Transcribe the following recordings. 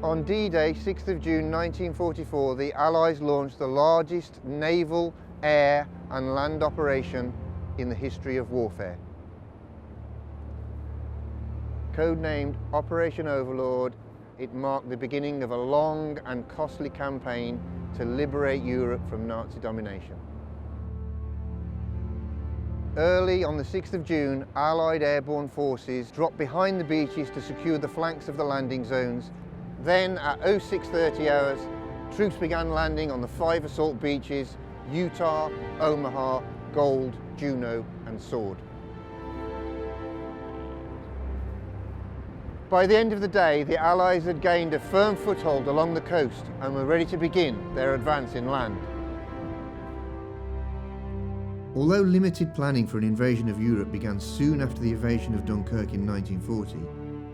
On D-Day, 6th of June 1944, the Allies launched the largest naval, air and land operation in the history of warfare. Codenamed Operation Overlord, it marked the beginning of a long and costly campaign to liberate Europe from Nazi domination. Early on the 6th of June, Allied airborne forces dropped behind the beaches to secure the flanks of the landing zones. Then, at 06:30 hours, troops began landing on the 5 assault beaches: Utah, Omaha, Gold, Juno and Sword. By the end of the day, the Allies had gained a firm foothold along the coast and were ready to begin their advance inland. Although limited planning for an invasion of Europe began soon after the invasion of Dunkirk in 1940,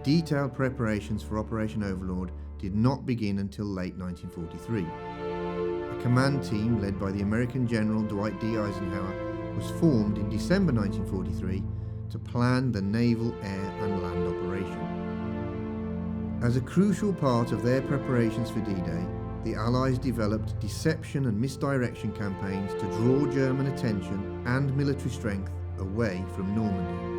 detailed preparations for Operation Overlord did not begin until late 1943. A command team led by the American General Dwight D. Eisenhower was formed in December 1943 to plan the naval, air and land operation. As a crucial part of their preparations for D-Day, the Allies developed deception and misdirection campaigns to draw German attention and military strength away from Normandy.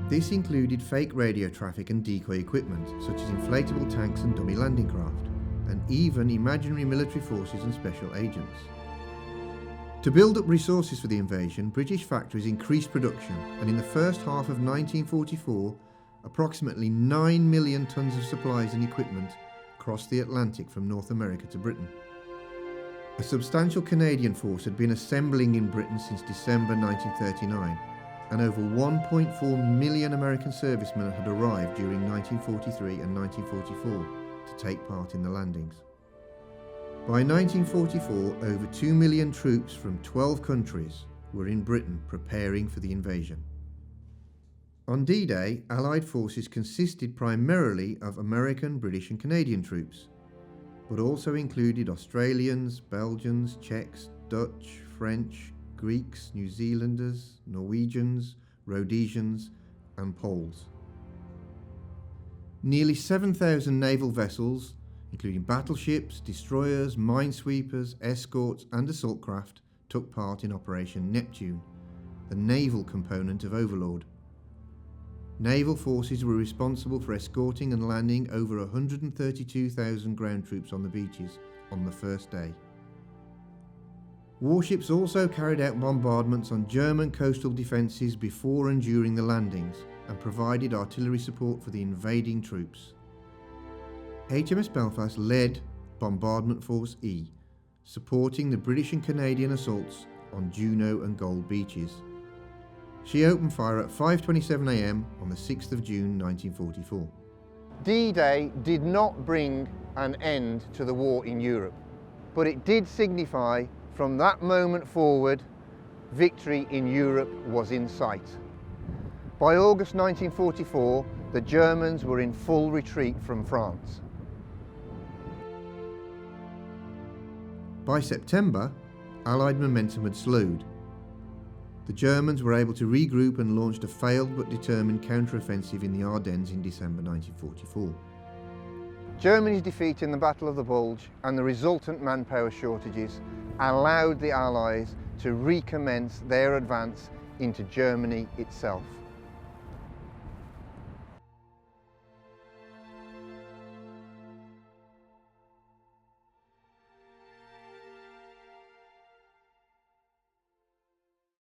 This included fake radio traffic and decoy equipment, such as inflatable tanks and dummy landing craft, and even imaginary military forces and special agents. To build up resources for the invasion, British factories increased production, and in the first half of 1944, approximately 9 million tons of supplies and equipment crossed the Atlantic from North America to Britain. A substantial Canadian force had been assembling in Britain since December 1939, and over 1.4 million American servicemen had arrived during 1943 and 1944 to take part in the landings. By 1944, over 2 million troops from 12 countries were in Britain preparing for the invasion. On D-Day, Allied forces consisted primarily of American, British and Canadian troops, but also included Australians, Belgians, Czechs, Dutch, French, Greeks, New Zealanders, Norwegians, Rhodesians and Poles. Nearly 7,000 naval vessels, including battleships, destroyers, minesweepers, escorts and assault craft, took part in Operation Neptune, the naval component of Overlord. Naval forces were responsible for escorting and landing over 132,000 ground troops on the beaches on the first day. Warships also carried out bombardments on German coastal defences before and during the landings and provided artillery support for the invading troops. HMS Belfast led Bombardment Force E, supporting the British and Canadian assaults on Juno and Gold beaches. She opened fire at 5:27 a.m. on the 6th of June 1944. D-Day did not bring an end to the war in Europe, but it did signify from that moment forward, victory in Europe was in sight. By August 1944, the Germans were in full retreat from France. By September, Allied momentum had slowed. The Germans were able to regroup and launched a failed but determined counter-offensive in the Ardennes in December 1944. Germany's defeat in the Battle of the Bulge and the resultant manpower shortages allowed the Allies to recommence their advance into Germany itself.